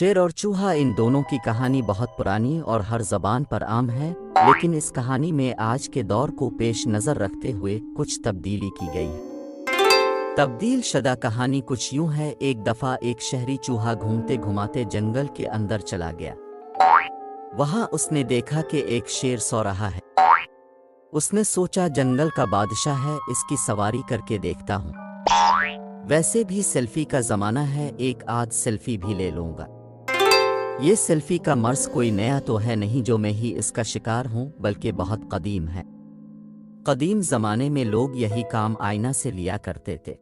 शेर और चूहा इन दोनों की कहानी बहुत पुरानी और हर ज़बान पर आम है, लेकिन इस कहानी में आज के दौर को पेश नज़र रखते हुए कुछ तब्दीली की गई है। तब्दील शुदा कहानी कुछ यूं है। एक दफ़ा एक शहरी चूहा घूमते घुमाते जंगल के अंदर चला गया। वहां उसने देखा कि एक शेर सो रहा है। उसने सोचा जंगल का बादशाह है, इसकी सवारी करके देखता हूँ। वैसे भी सेल्फी का ज़माना है, एक आध सेल्फी भी ले लूँगा। ये सेल्फी का मर्ज़ कोई नया तो है नहीं जो मैं ही इसका शिकार हूँ, बल्कि बहुत कदीम है। कदीम ज़माने में लोग यही काम आईना से लिया करते थे,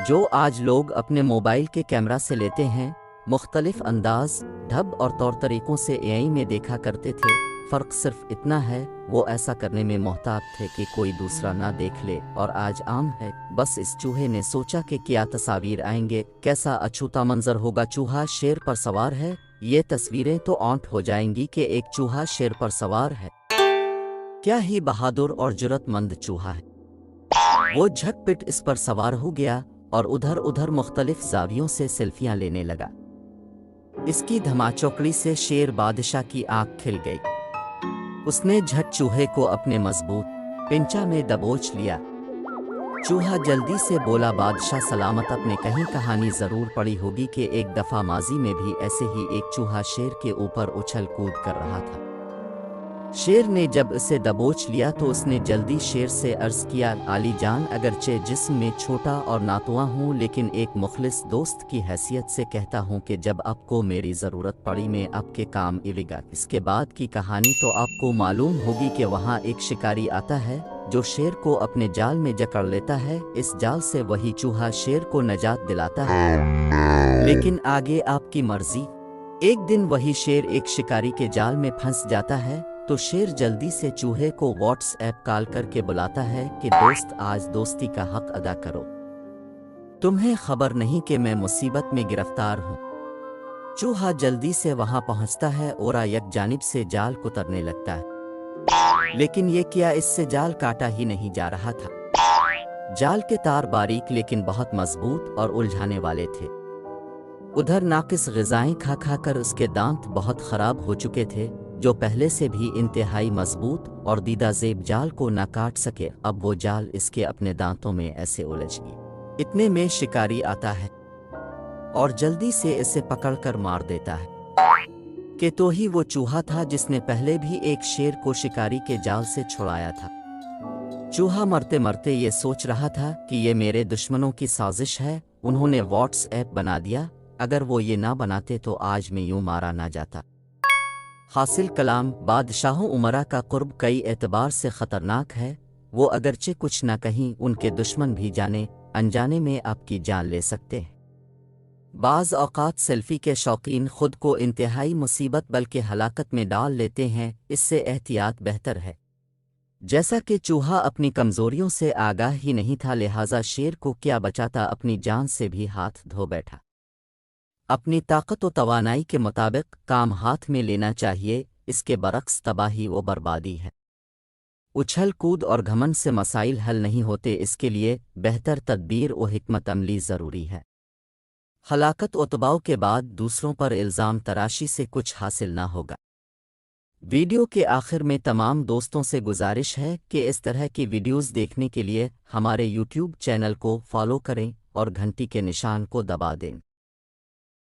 जो आज लोग अपने मोबाइल के कैमरा से लेते हैं। मुख्तलिफ अंदाज, ढब और तौर तरीक़ों से एआई में देखा करते थे। फ़र्क सिर्फ इतना है, वो ऐसा करने में मोहतात थे कि कोई दूसरा ना देख ले, और आज आम है। बस इस चूहे ने सोचा कि क्या तस्वीर आएंगे, कैसा अछूता मंजर होगा। चूहा शेर पर सवार है। ये तस्वीरें तो ऑंट हो जाएंगी कि एक चूहा शेर पर सवार है। क्या ही बहादुर और जुर्रतमंद चूहा है। वो झटपट इस पर सवार हो गया और उधर उधर मुख्तलिफ जावियों से सेल्फियां लेने लगा। इसकी धमाचौकड़ी से शेर बादशाह की आंख खिल गई। उसने झट चूहे को अपने मजबूत पिंचा में दबोच लिया। चूहा जल्दी से बोला, बादशाह सलामत। अपने कहीं कहानी ज़रूर पड़ी होगी कि एक दफ़ा माजी में भी ऐसे ही एक चूहा शेर के ऊपर उछल कूद कर रहा था। शेर ने जब इसे दबोच लिया तो उसने जल्दी शेर से अर्ज़ किया, आली जान, अगरचे जिस्म में छोटा और नातुआ हूँ, लेकिन एक मुखलिस दोस्त की हैसियत से कहता हूँ कि जब आपको मेरी ज़रूरत पड़ी मैं आपके काम आऊँगा। इसके बाद की कहानी तो आपको मालूम होगी कि वहाँ एक शिकारी आता है जो शेर को अपने जाल में जकड़ लेता है। इस जाल से वही चूहा शेर को नजात दिलाता है, लेकिन आगे आपकी मर्जी। एक दिन वही शेर एक शिकारी के जाल में फंस जाता है तो शेर जल्दी से चूहे को व्हाट्सएप कॉल करके बुलाता है कि दोस्त, आज दोस्ती का हक अदा करो। तुम्हें खबर नहीं कि मैं मुसीबत में गिरफ्तार हूँ। चूहा जल्दी से वहां पहुंचता है और एक जानिब से जाल कुतरने लगता है, लेकिन ये क्या, इससे जाल काटा ही नहीं जा रहा था। जाल के तार बारीक लेकिन बहुत मजबूत और उलझाने वाले थे। उधर नाकिस ग़िज़ाएं खा खा कर उसके दांत बहुत ख़राब हो चुके थे, जो पहले से भी इंतहाई मजबूत और दीदा ज़ेब जाल को न काट सके। अब वो जाल इसके अपने दांतों में ऐसे उलझ गई। इतने में शिकारी आता है और जल्दी से इसे पकड़कर मार देता है कि तो ही वो चूहा था जिसने पहले भी एक शेर को शिकारी के जाल से छुड़ाया था। चूहा मरते मरते ये सोच रहा था कि ये मेरे दुश्मनों की साजिश है। उन्होंने व्हाट्सएप बना दिया, अगर वो ये ना बनाते तो आज मैं यूं मारा ना जाता। हासिल कलाम, बादशाहों उमरा का कुर्ब कई एतबार से ख़तरनाक है। वो अगरचे कुछ ना कहीं, उनके दुश्मन भी जाने अनजाने में आपकी जान ले सकते हैं। बाज़ औक़ात सेल्फ़ी के शौकीन खुद को इंतहाई मुसीबत बल्कि हलाकत में डाल लेते हैं। इससे एहतियात बेहतर है। जैसा कि चूहा अपनी कमज़ोरियों से आगाह ही नहीं था, लिहाजा शेर को क्या बचाता, अपनी जान से भी हाथ धो बैठा। अपनी ताकत व तवानाई के मुताबिक काम हाथ में लेना चाहिए, इसके बरक्स तबाही व बर्बादी है। उछल कूद और घमंड से मसाइल हल नहीं होते, इसके लिए बेहतर तदबीर व हिकमत अमली ज़रूरी है। हलाकत व तबाह के बाद दूसरों पर इल्ज़ाम तराशी से कुछ हासिल ना होगा। वीडियो के आखिर में तमाम दोस्तों से गुजारिश है कि इस तरह की वीडियोज़ देखने के लिए हमारे YouTube चैनल को फॉलो करें और घंटी के निशान को दबा दें।